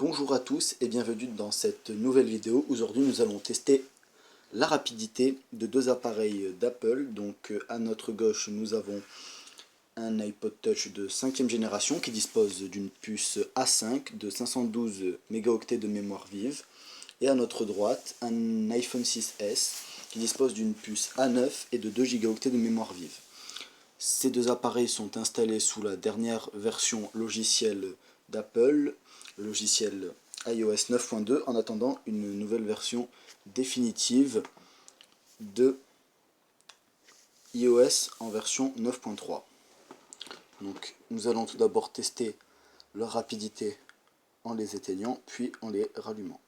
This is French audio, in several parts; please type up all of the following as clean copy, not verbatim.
Bonjour à tous et bienvenue dans cette nouvelle vidéo. Aujourd'hui nous allons tester la rapidité de deux appareils d'Apple. Donc à notre gauche nous avons un iPod Touch de 5e génération qui dispose d'une puce A5 de 512 mégaoctets de mémoire vive. Et à notre droite un iPhone 6S qui dispose d'une puce A9 et de 2 gigaoctets de mémoire vive. Ces deux appareils sont installés sous la dernière version logicielle d'Apple, le logiciel iOS 9.2, en attendant une nouvelle version définitive de iOS en version 9.3. Donc nous allons tout d'abord tester leur rapidité en les éteignant, puis en les rallumant.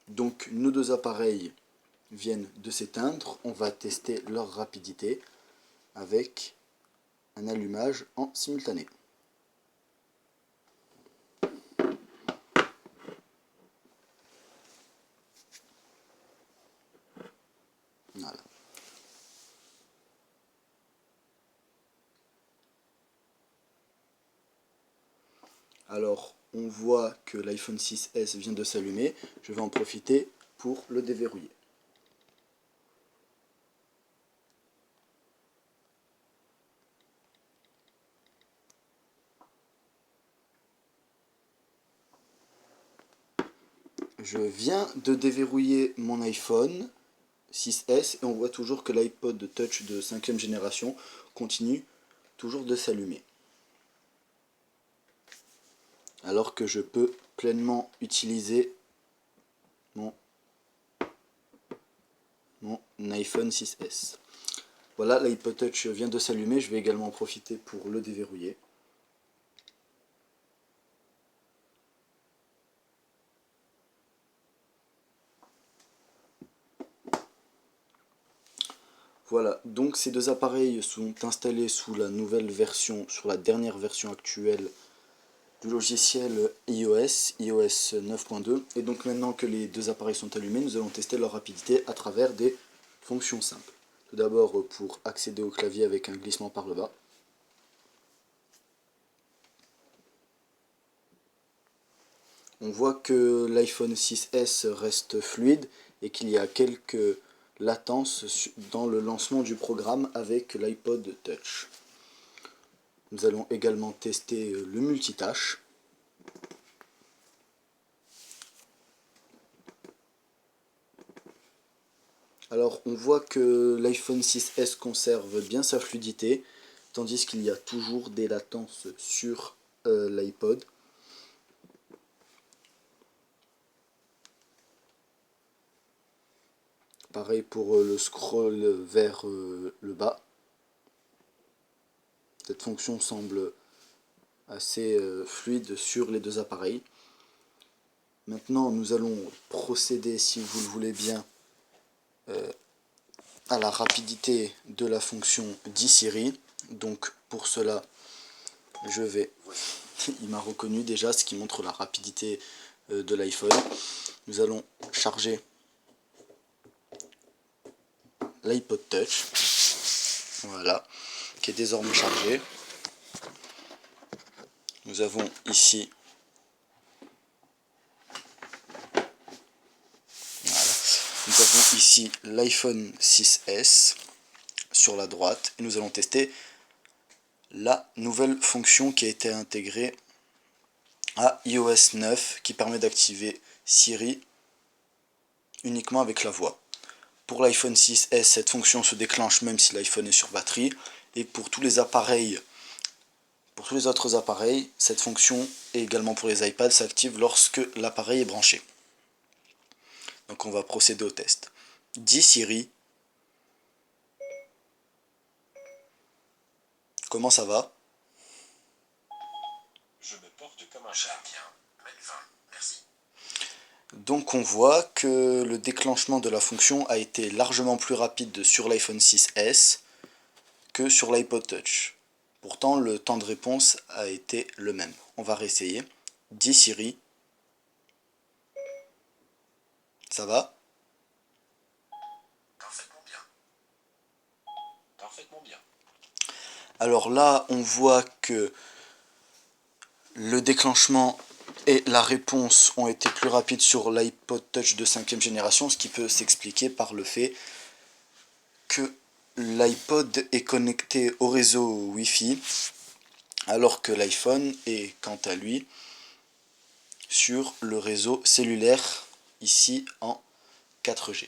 Donc nos deux appareils viennent de s'éteindre, on va tester leur rapidité avec un allumage en simultané. Voilà. Alors, on voit que l'iPhone 6S vient de s'allumer. Je vais en profiter pour le déverrouiller. Je viens de déverrouiller mon iPhone 6S et on voit toujours que l'iPod Touch de 5e génération continue toujours de s'allumer. Alors que je peux pleinement utiliser mon iPhone 6S. Voilà, l'iPod Touch vient de s'allumer, je vais également en profiter pour le déverrouiller. Voilà, donc ces deux appareils sont installés sous la nouvelle version, sur la dernière version actuelle du logiciel iOS 9.2. Et donc maintenant que les deux appareils sont allumés, nous allons tester leur rapidité à travers des fonctions simples. Tout d'abord pour accéder au clavier avec un glissement par le bas. On voit que l'iPhone 6S reste fluide et qu'il y a quelques latences dans le lancement du programme avec l'iPod Touch. Nous allons également tester le multitâche. Alors on voit que l'iPhone 6S conserve bien sa fluidité, tandis qu'il y a toujours des latences sur l'iPod. Pareil pour le scroll vers le bas. Cette fonction semble assez fluide sur les deux appareils. Maintenant nous allons procéder, si vous le voulez bien, à la rapidité de la fonction d'Siri. Donc pour cela, je vais... Il m'a reconnu déjà, ce qui montre la rapidité de l'iPhone. Nous allons charger l'iPod Touch. Voilà, qui est désormais chargé. Nous avons ici... Voilà. Nous avons ici l'iPhone 6S sur la droite. Et nous allons tester la nouvelle fonction qui a été intégrée à iOS 9 qui permet d'activer Siri uniquement avec la voix. Pour l'iPhone 6S, cette fonction se déclenche même si l'iPhone est sur batterie. Et pour tous les appareils, pour tous les autres appareils, cette fonction, et également pour les iPads, s'active lorsque l'appareil est branché. Donc on va procéder au test. Dis Siri, comment ça va? Je me porte comme un chat. Bien. Mettre 20. Merci. Donc on voit que le déclenchement de la fonction a été largement plus rapide sur l'iPhone 6S que sur l'iPod Touch. Pourtant le temps de réponse a été le même. On va réessayer. Dis Siri, ça va? Parfaitement bien. parfaitement bien. Alors là, on voit que le déclenchement et la réponse ont été plus rapides sur l'iPod Touch de 5e génération, ce qui peut s'expliquer par le fait que l'iPod est connecté au réseau Wi-Fi, alors que l'iPhone est quant à lui sur le réseau cellulaire, ici en 4G.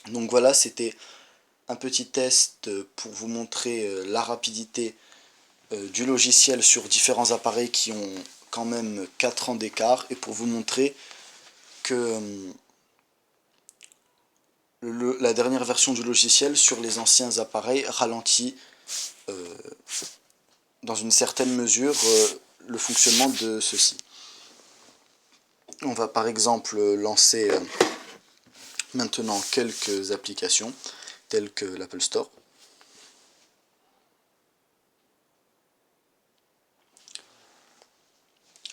Donc voilà, c'était un petit test pour vous montrer la rapidité du logiciel sur différents appareils qui ont quand même 4 ans d'écart, et pour vous montrer que la dernière version du logiciel sur les anciens appareils ralentit dans une certaine mesure le fonctionnement de ceux-ci. On va par exemple lancer maintenant quelques applications telles que l'Apple Store.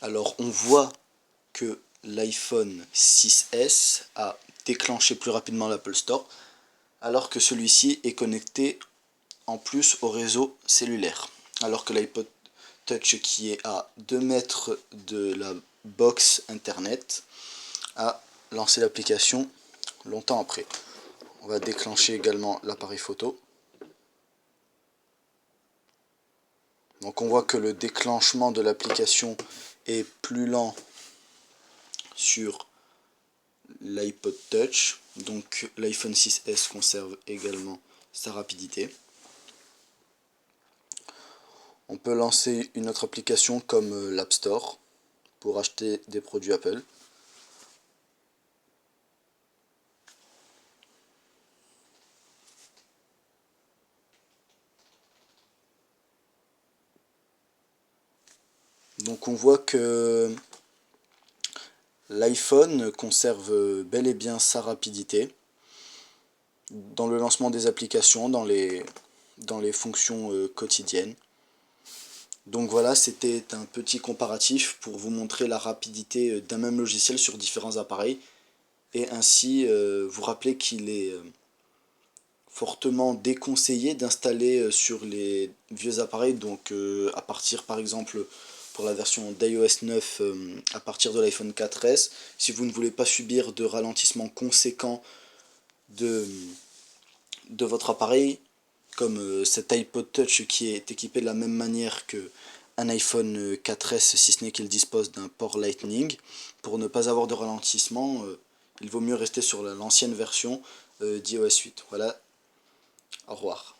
Alors on voit que l'iPhone 6S a déclenché plus rapidement l'Apple Store, alors que celui-ci est connecté en plus au réseau cellulaire. Alors que l'iPod Touch, qui est à 2 mètres de la box internet, a lancé l'application longtemps après. On va déclencher également l'appareil photo. Donc on voit que le déclenchement de l'application est plus lent sur l'iPod Touch. Donc l'iPhone 6S conserve également sa rapidité. On peut lancer une autre application comme l'App Store pour acheter des produits Apple. Donc on voit que l'iPhone conserve bel et bien sa rapidité dans le lancement des applications, dans les fonctions quotidiennes. Donc voilà, c'était un petit comparatif pour vous montrer la rapidité d'un même logiciel sur différents appareils, et ainsi vous rappeler qu'il est fortement déconseillé d'installer sur les vieux appareils, donc à partir par exemple pour la version d'iOS 9 à partir de l'iPhone 4S, si vous ne voulez pas subir de ralentissement conséquent de votre appareil, comme cet iPod Touch qui est équipé de la même manière que un iPhone 4S, si ce n'est qu'il dispose d'un port Lightning. Pour ne pas avoir de ralentissement, il vaut mieux rester sur l'ancienne version d'iOS 8. Voilà, au revoir.